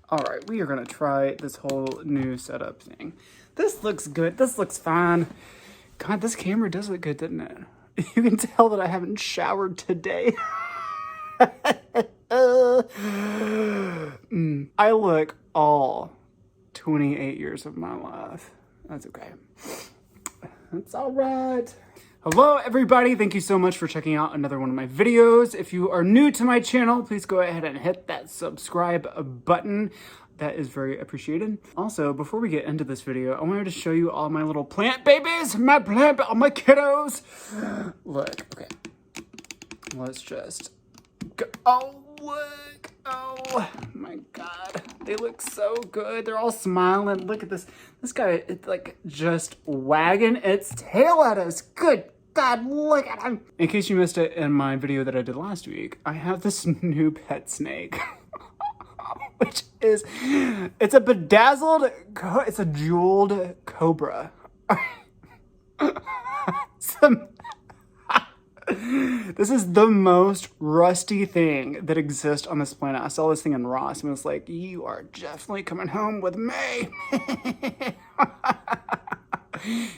All right, we are gonna try this whole new setup thing. This looks good. This looks fine. God, this camera does look good, doesn't it? You can tell that I haven't showered today. I look all 28 years of my life. That's okay. That's all right. Hello, everybody. Thank you so much for checking out another one of my videos. If you are new to my channel, please go ahead and hit that subscribe button. That is very appreciated. Also, before we get into this video, I wanted to show you all my little plant babies, all my kiddos. Look, okay. Let's just go. Oh, look. Oh my God. They look so good. They're all smiling. Look at this. This guy, it's like just wagging its tail at us. Good God, look at him. In case you missed it in my video that I did last week, I have this new pet snake. Which is, it's a bedazzled, it's a jeweled cobra. This is the most rusty thing that exists on this planet. I saw this thing in Ross and was like, you are definitely coming home with me.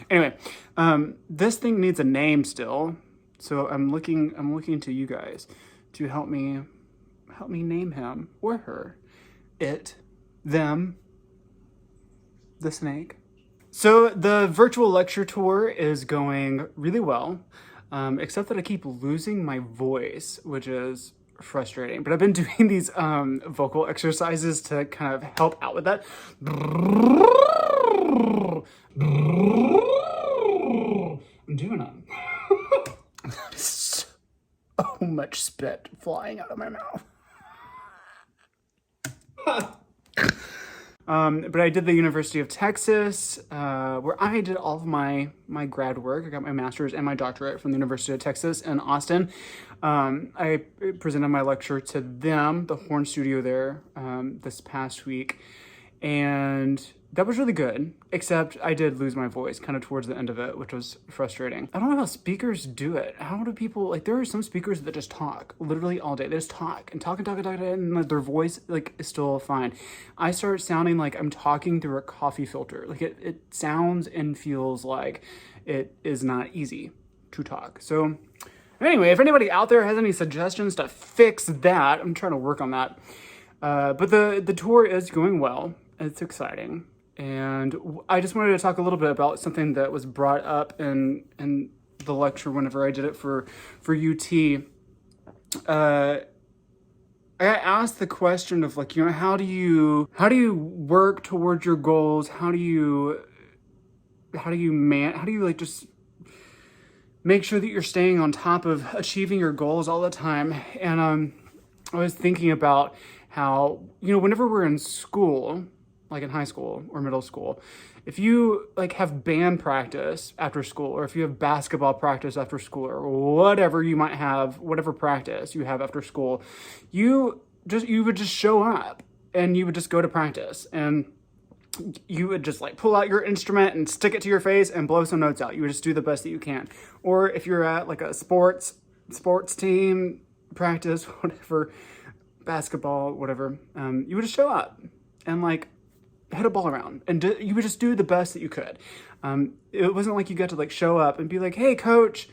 Anyway, this thing needs a name still. So I'm looking to you guys to help me name him or her. It, them, the snake. So the virtual lecture tour is going really well, except that I keep losing my voice, which is frustrating. But I've been doing these vocal exercises to kind of help out with that. I'm doing them. So much spit flying out of my mouth. But I did the University of Texas, where I did all of my grad work. I got my master's and my doctorate from the University of Texas in Austin. I presented my lecture to them, the Horn Studio there, this past week. And that was really good, except I did lose my voice kind of towards the end of it, which was frustrating. I don't know how speakers do it. How do people, like, there are some speakers that just talk literally all day. They just talk and talk, and their voice, like, is still fine. I start sounding like I'm talking through a coffee filter. Like, it sounds and feels like it is not easy to talk. So anyway, if anybody out there has any suggestions to fix that, I'm trying to work on that. But the tour is going well. It's exciting. And I just wanted to talk a little bit about something that was brought up in the lecture whenever I did it for UT. I got asked the question of, like, you know, how do you work towards your goals? How do you like just make sure that you're staying on top of achieving your goals all the time? And I was thinking about how, you know, whenever we're in school, like in high school or middle school, if you like have band practice after school, or if you have basketball practice after school, or whatever you might have, whatever practice you have after school, you would just show up and you would just go to practice, and you would just like pull out your instrument and stick it to your face and blow some notes out. You would just do the best that you can. Or if you're at like a sports team practice, whatever, basketball, whatever, you would just show up and like hit a ball around, and you would just do the best that you could. It wasn't like you got to like show up and be like, hey coach,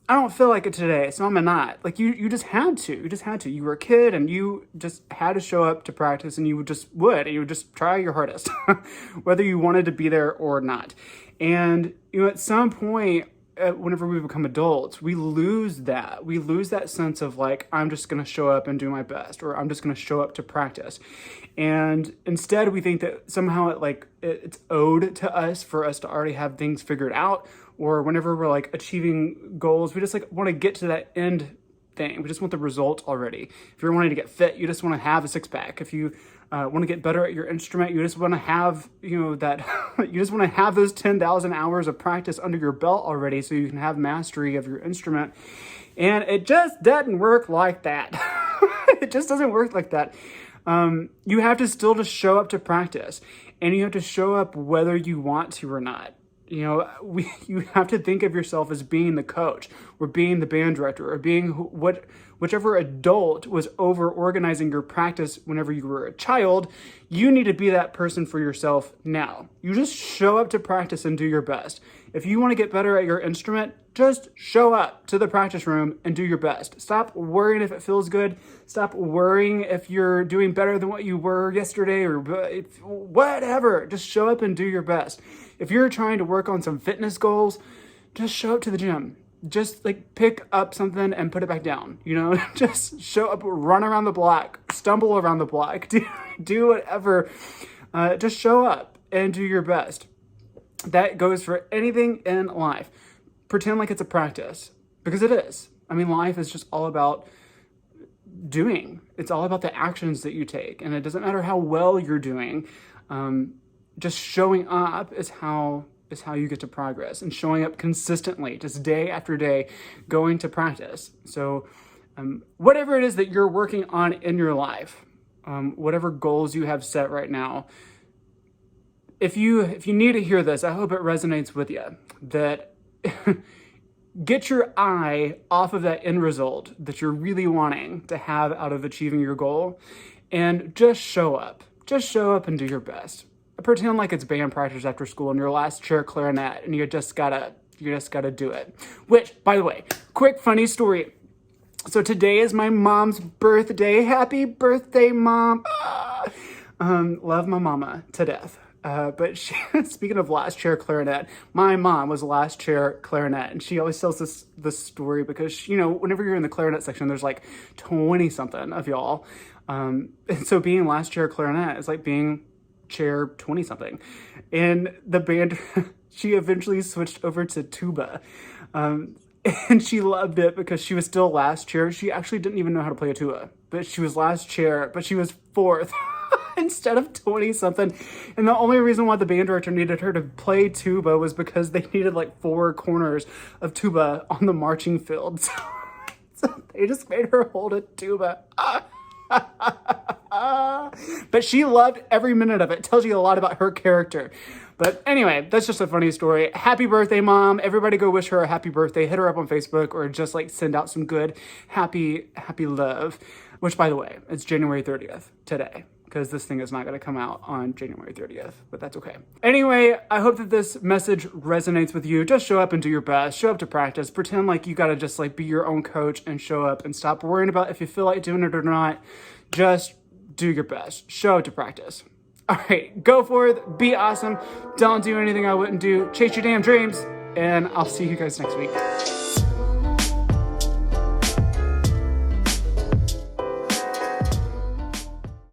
I don't feel like it today, so I'm not. Like you just had to. You were a kid and you just had to show up to practice, and you would just try your hardest, whether you wanted to be there or not. And you know, at some point, whenever we become adults, we lose that sense of like, I'm just going to show up and do my best, or I'm just going to show up to practice. And instead we think that somehow it's owed to us for us to already have things figured out, or whenever we're like achieving goals, we just like want to get to that end thing. We just want the result already. If you're wanting to get fit, you just want to have a six pack. If you want to get better at your instrument, you just want to have, you know, that you just want to have those 10,000 hours of practice under your belt already, so you can have mastery of your instrument. And it just doesn't work like that. It just doesn't work like that. You have to still just show up to practice, and you have to show up whether you want to or not. You know, you have to think of yourself as being the coach, or being the band director, or being whichever adult was over organizing your practice whenever you were a child, you need to be that person for yourself now. You just show up to practice and do your best. If you want to get better at your instrument, just show up to the practice room and do your best. Stop worrying if it feels good. Stop worrying if you're doing better than what you were yesterday or whatever. Just show up and do your best. If you're trying to work on some fitness goals, just show up to the gym. Just like pick up something and put it back down, just show up, run around the block, stumble around the block, do whatever. Just show up and do your best. That goes for anything in life. Pretend like it's a practice, because it is. I mean, life is just all about doing. It's all about the actions that you take, and it doesn't matter how well you're doing. Just showing up is how you get to progress, and showing up consistently, just day after day, going to practice. So whatever it is that you're working on in your life, whatever goals you have set right now, if you need to hear this, I hope it resonates with you, that get your eye off of that end result that you're really wanting to have out of achieving your goal, and just show up. Just show up and do your best. Pretend like it's band practice after school and your last chair clarinet, and you just gotta do it. Which, by the way, quick funny story. So today is my mom's birthday. Happy birthday, Mom. Love my mama to death. But speaking of last chair clarinet, my mom was last chair clarinet, and she always tells this story because, whenever you're in the clarinet section, there's like 20 something of y'all. And so being last chair clarinet is like being chair 20 something. And the band, she eventually switched over to tuba. And she loved it because she was still last chair. She actually didn't even know how to play a tuba, but she was last chair, but she was fourth. Instead of 20 something. And the only reason why the band director needed her to play tuba was because they needed like 4 corners of tuba on the marching field. So they just made her hold a tuba. But she loved every minute of it. Tells you a lot about her character. But anyway, that's just a funny story. Happy birthday, Mom. Everybody go wish her a happy birthday. Hit her up on Facebook, or just like send out some good, happy love. Which, by the way, it's January 30th today, because this thing is not going to come out on January 30th, but that's okay. Anyway, I hope that this message resonates with you. Just show up and do your best. Show up to practice. Pretend like you got to just like be your own coach and show up, and stop worrying about if you feel like doing it or not. Just do your best. Show up to practice. All right, go forth, be awesome. Don't do anything I wouldn't do. Chase your damn dreams, and I'll see you guys next week.